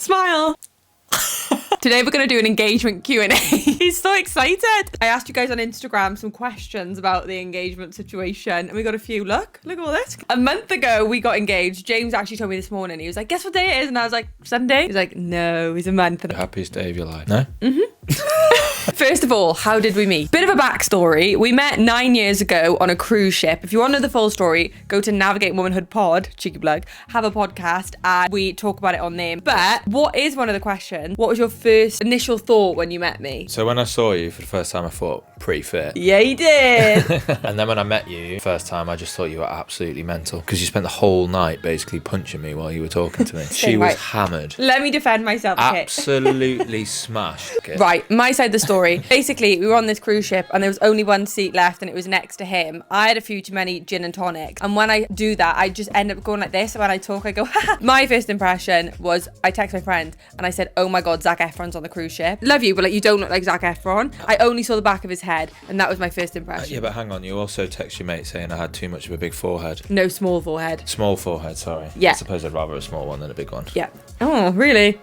Smile. Today we're going to do an engagement Q&A. He's so excited. I asked you guys on Instagram some questions about the engagement situation and we got a few. Look at all this. A month ago we got engaged. James actually told me this morning. He was like, guess what day it is? And I was like, Sunday? He's like, no, it's a month. The happiest day of your life. No? First of all, how did we meet? Bit of a backstory. We met 9 years ago on a cruise ship. If you want to know the full story, go to Navigate Womanhood Pod, cheeky plug, have a podcast and we talk about it on there. But what is one of the questions? What was your first initial thought when you met me? So when I saw you for the first time, I thought, pretty fit. Yeah, you did. And then when I met you first time, I just thought you were absolutely mental because you spent the whole night basically punching me while you were talking to me. She was hammered. Let me defend myself. Absolutely smashed. Okay. Right, my side of the story. Basically, we were on this cruise ship and there was only one seat left and it was next to him. I had a few too many gin and tonics. And when I do that, I just end up going like this. When I talk, I go, ha. My first impression was I text my friend and I said, oh my God, Zac Efron's on the cruise ship. Love you, but like you don't look like Zac Efron. I only saw the back of his head and that was my first impression. Yeah, but hang on. You also text your mate saying I had too much of a big forehead. No, small forehead. Small forehead, sorry. Yeah. I suppose I'd rather a small one than a big one. Yeah. Oh, really?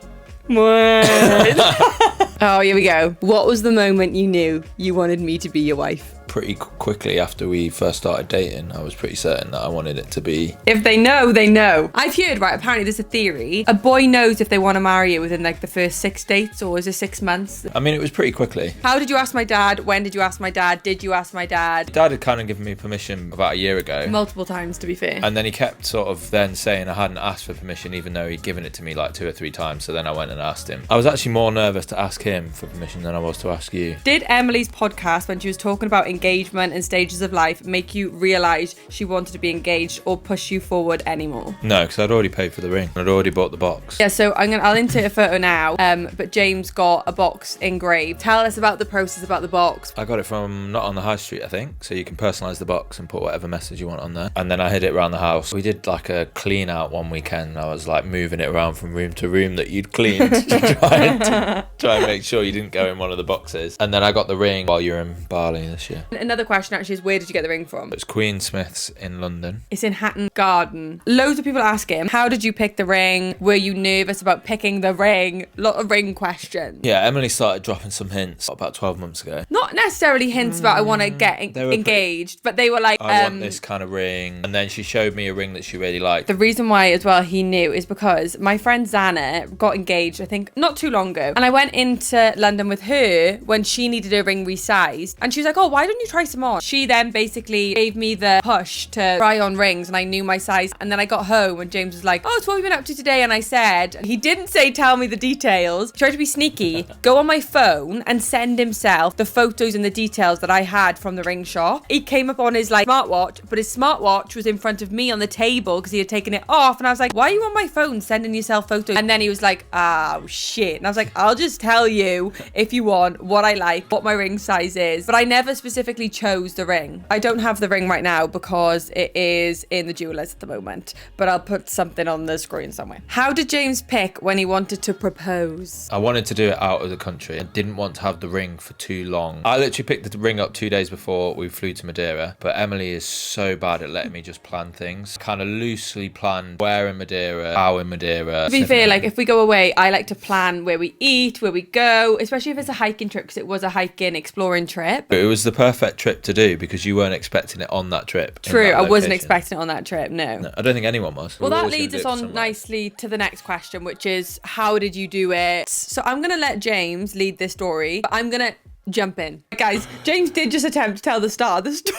Oh, here we go. What was the moment you knew you wanted me to be your wife? Pretty quickly after we first started dating, I was pretty certain that I wanted it to be. If they know, they know. I've heard, right, apparently there's a theory. A boy knows if they want to marry you within like the first 6 dates, or is it 6 months? I mean, it was pretty quickly. How did you ask my dad? When did you ask my dad? Did you ask my dad? Dad had kind of given me permission about a year ago. Multiple times, to be fair. And then he kept sort of then saying I hadn't asked for permission, even though he'd given it to me like 2 or 3 times. So then I went and asked him. I was actually more nervous to ask him for permission than I was to ask you. Did Emily's podcast, when she was talking about engagement and stages of life, make you realise she wanted to be engaged or push you forward anymore? No, because I'd already paid for the ring. I'd already bought the box. Yeah, so I'll insert a photo now. But James got a box engraved. Tell us about the process about the box. I got it from Not on the High Street, I think. So you can personalise the box and put whatever message you want on there. And then I hid it around the house. We did like a clean out one weekend. I was like moving it around from room to room that you'd cleaned to try and make sure you didn't go in one of the boxes. And then I got the ring while you were in Bali this year. Another question actually is, where did you get the ring from? It's Queen Smith's in London. It's in Hatton Garden. Loads of people ask him, how did you pick the ring? Were you nervous about picking the ring? Lot of ring questions. Yeah, Emily started dropping some hints about 12 months ago. Not necessarily hints about I want to get engaged, but they were like, I want this kind of ring. And then she showed me a ring that she really liked. The reason why as well he knew is because my friend Zana got engaged, I think, not too long ago. And I went into London with her when she needed her ring resized. And she was like, oh, why don't you try some on? She then basically gave me the push to try on rings and I knew my size. And then I got home and James was like, oh, so what have you been up to today? And I said, he didn't say tell me the details. He tried to be sneaky, go on my phone and send himself the photos and the details that I had from the ring shop. He came up on his like smartwatch, but his smartwatch was in front of me on the table because he had taken it off. And I was like, why are you on my phone sending yourself photos? And then he was like, oh shit. And I was like, I'll just tell you if you want what I like, what my ring size is. But I never specifically chose the ring. I don't have the ring right now because it is in the jewelers at the moment, but I'll put something on the screen somewhere. How did James pick when he wanted to propose? I wanted to do it out of the country. I didn't want to have the ring for too long. I literally picked the ring up 2 days before we flew to Madeira, but Emily is so bad at letting me just plan things. Kind of loosely planned where in Madeira, how in Madeira. To be fair, like if we go away, I like to plan where we eat, where we go, especially if it's a hiking trip, because it was a hiking, exploring trip. But it was the perfect trip to do because you weren't expecting it on that trip. True, I wasn't expecting it on that trip, no. I don't think anyone was. Well, that leads us on nicely to the next question, which is, how did you do it? So I'm going to let James lead this story, but I'm going to jump in. Guys, James did just attempt to tell the start of the story.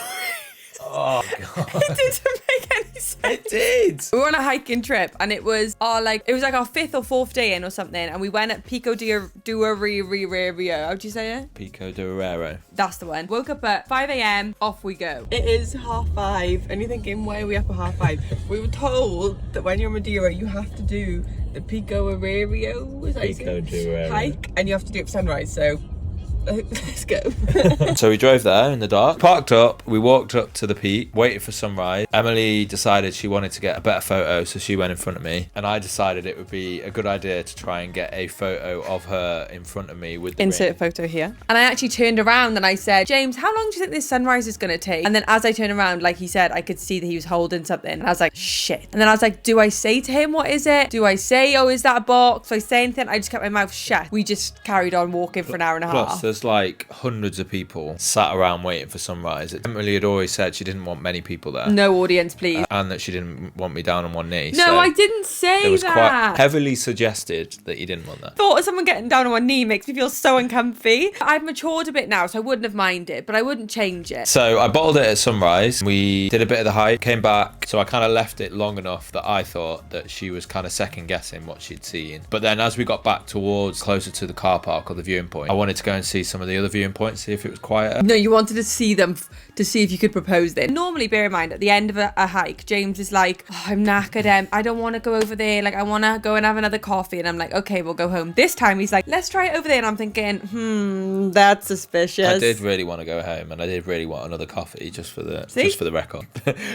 Oh, God. It didn't make any sense. It did. We were on a hiking trip and it was our 5th or 4th day in or something, and we went at Pico de Arrero. How'd you say it? Pico de Arrero. That's the one. Woke up at 5 a.m. Off we go. It is 5:30 and you're thinking, why are we up at 5:30? We were told that when you're in Madeira you have to do the Pico Arrero Pico de Arrero hike, and you have to do it for sunrise. So Let's go. So we drove there in the dark, parked up, we walked up to the peak, waited for sunrise. Emily decided she wanted to get a better photo, so she went in front of me, and I decided it would be a good idea to try and get a photo of her in front of me with the Insert ring. photo here. And I actually turned around and I said, James, how long do you think this sunrise is going to take? And then as I turned around, like he said, I could see that he was holding something. And I was like, shit. And then I was like, do I say to him, what is it? Do I say, oh, is that a box? Do I say anything? I just kept my mouth shut. We just carried on walking for an hour and a Plus, half. there's like hundreds of people sat around waiting for sunrise. Emily had always said she didn't want many people there. No audience, please. And that she didn't want me down on one knee. No, so I didn't say it was that. quite heavily suggested that you didn't want that. Thought of someone getting down on one knee makes me feel so uncomfy. I've matured a bit now, so I wouldn't have minded, but I wouldn't change it. So I bottled it at sunrise. We did a bit of the hike, came back. So I kind of left it long enough that I thought that she was kind of second guessing what she'd seen. But then as we got back towards closer to the car park or the viewing point, I wanted to go and see some of the other viewing points, see if it was quieter. No, you wanted to see them to see if you could propose them. Normally, bear in mind, at the end of a hike, James is like, oh, I'm knackered. I don't want to go over there. Like, I want to go and have another coffee. And I'm like, okay, we'll go home. This time, he's like, let's try it over there. And I'm thinking, that's suspicious. I did really want to go home, and I did really want another coffee, just for the record.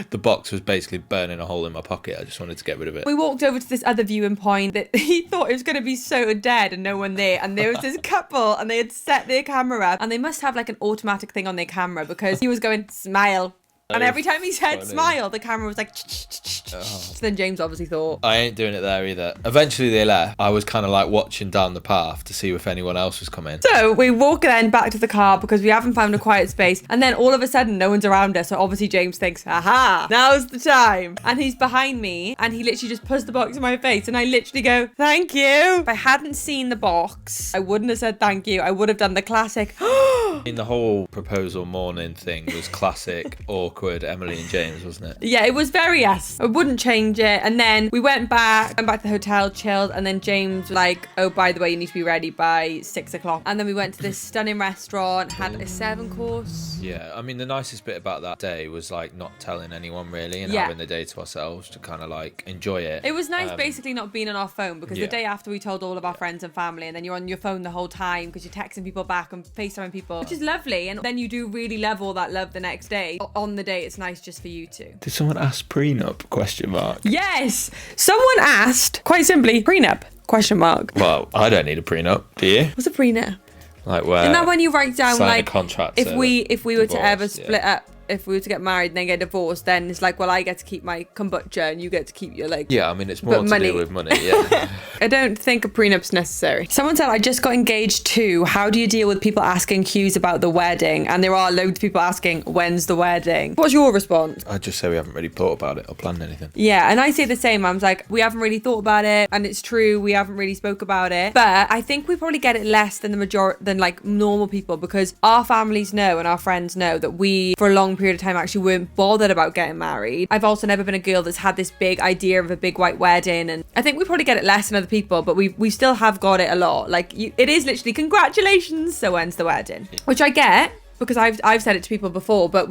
The box was basically burning a hole in my pocket. I just wanted to get rid of it. We walked over to this other viewing point that he thought it was going to be so dead and no one there. And there was this couple, and they had set their camera up, and they must have like an automatic thing on their camera because he was going, smile. And every time he said funny. Smile, the camera was like, oh. So then James obviously thought, I ain't doing it there either. Eventually they left. I was kind of like watching down the path to see if anyone else was coming. so we walk then back to the car because we haven't found a quiet space. And then all of a sudden, no one's around us. So obviously James thinks, aha, now's the time. And he's behind me and he literally just puts the box in my face. And I literally go, thank you. If I hadn't seen the box, I wouldn't have said thank you. I would have done the classic, I mean, the whole proposal morning thing was classic, awkward Emily and James, wasn't it? yeah, it was very us. I wouldn't change it. And then we went back to the hotel, chilled. And then James was like, oh, by the way, you need to be ready by 6 o'clock. And then we went to this stunning restaurant, had a 7-course. Yeah, I mean, the nicest bit about that day was like not telling anyone really and Yeah. having the day to ourselves to kind of like enjoy it. It was nice basically not being on our phone because yeah. the day after we told all of our friends and family, and then you're on your phone the whole time because you're texting people back and FaceTiming people, which is lovely. And then you do really love all that love the next day. On the day, it's nice just for you two. Did someone ask prenup? Question mark. Yes! Someone asked, quite simply, prenup? Question mark. Well, I don't need a prenup, do you? What's a prenup? Like where? Isn't that when you write down sign a like contract if so we were to ever divorce, yeah. split up, if we were to get married and then get divorced, then it's like, well, I get to keep my kombucha and you get to keep your like. Yeah, I mean, it's more But to money. do with money, yeah. I don't think a prenup's necessary. Someone said, I just got engaged too. How do you deal with people asking cues about the wedding? And there are loads of people asking, when's the wedding? What's your response? I'd just say we haven't really thought about it or planned anything. Yeah, and I say the same. I was like, we haven't really thought about it, and it's true, we haven't really spoke about it. But I think we probably get it less than than like normal people because our families know and our friends know that we, for a long period of time, actually weren't bothered about getting married. I've also never been a girl that's had this big idea of a big white wedding, and I think we probably get it less than other people, but we still have got it a lot. Like it is literally congratulations. So when's the wedding? Which I get because I've said it to people before, but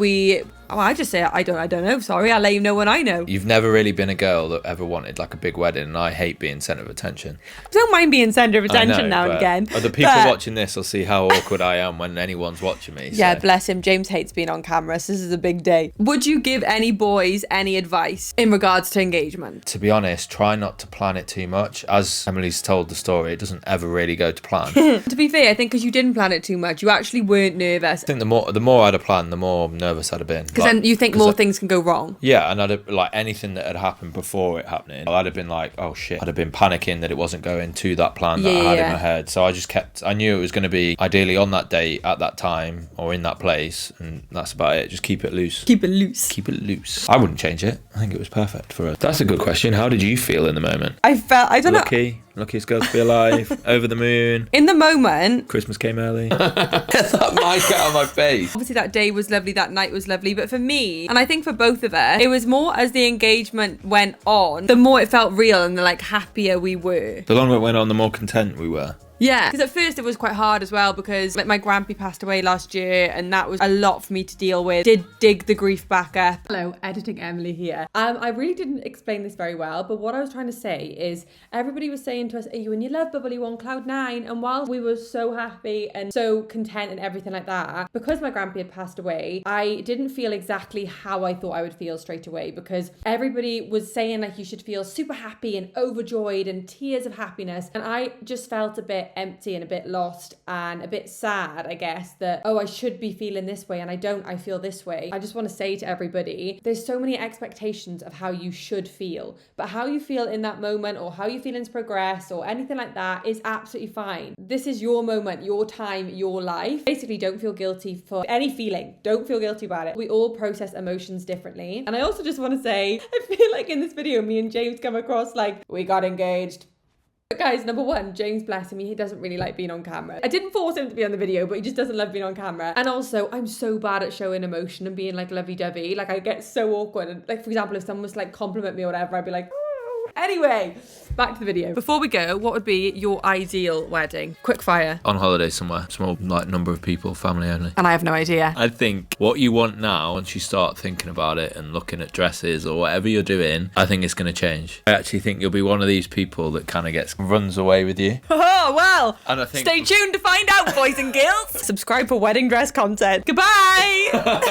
I just say I don't know. Sorry, I'll let you know when I know. You've never really been a girl that ever wanted like a big wedding, and I hate being centre of attention. I don't mind being centre of attention now and again. Other people watching this will see how awkward I am when anyone's watching me. Yeah, so. bless him. James hates being on camera, so this is a big day. Would you give any boys any advice in regards to engagement? To be honest, try not to plan it too much. As Emily's told the story, it doesn't ever really go to plan. To be fair, I think because you didn't plan it too much, you actually weren't nervous. I think the more I'd have planned, the more nervous I'd have been. Because then you think more things can go wrong. Yeah, and I'd have, like anything that had happened before it happening, I'd have been like, oh shit. I'd have been panicking that it wasn't going to that plan that I had in my head. So I knew it was going to be ideally on that date, at that time, or in that place, and that's about it. Just keep it loose. Keep it loose. Keep it loose. I wouldn't change it. I think it was perfect for us. That's a good question. How did you feel in the moment? I don't know. Luckiest girl to be alive. Over the moon. In the moment. Christmas came early. Get that mic out of my face. Obviously that day was lovely, that night was lovely, but for me, and I think for both of us, it was more as the engagement went on, the more it felt real and the like happier we were. The longer it went on, the more content we were. Yeah, because at first it was quite hard as well because like my grandpa passed away last year and that was a lot for me to deal with. Did dig the grief back up. Hello, editing Emily here. I really didn't explain this very well, but what I was trying to say is everybody was saying to us, are you in your love bubble, you on cloud 9? And while we were so happy and so content and everything like that, because my grandpa had passed away, I didn't feel exactly how I thought I would feel straight away because everybody was saying like you should feel super happy and overjoyed and tears of happiness. And I just felt a bit empty and a bit lost and a bit sad, I guess, that, oh, I should be feeling this way and I don't, I feel this way. I just want to say to everybody, there's so many expectations of how you should feel, but how you feel in that moment or how you feel in progress or anything like that is absolutely fine. This is your moment, your time, your life. Basically, don't feel guilty for any feeling. Don't feel guilty about it. We all process emotions differently. And I also just want to say, I feel like in this video, me and James come across like, we got engaged. But guys, number one, James, bless him, he doesn't really like being on camera. I didn't force him to be on the video, but he just doesn't love being on camera. And also, I'm so bad at showing emotion and being like lovey-dovey. Like I get so awkward. And like, for example, if someone was like compliment me or whatever, I'd be like, oh. Anyway, back to the video. Before we go, what would be your ideal wedding? Quick fire. On holiday somewhere, small like number of people, family only. And I have no idea. I think what you want now, once you start thinking about it and looking at dresses or whatever you're doing, I think it's going to change. I actually think you'll be one of these people that kind of runs away with you. Oh, well, and I think, stay tuned to find out, boys and girls. Subscribe for wedding dress content. Goodbye.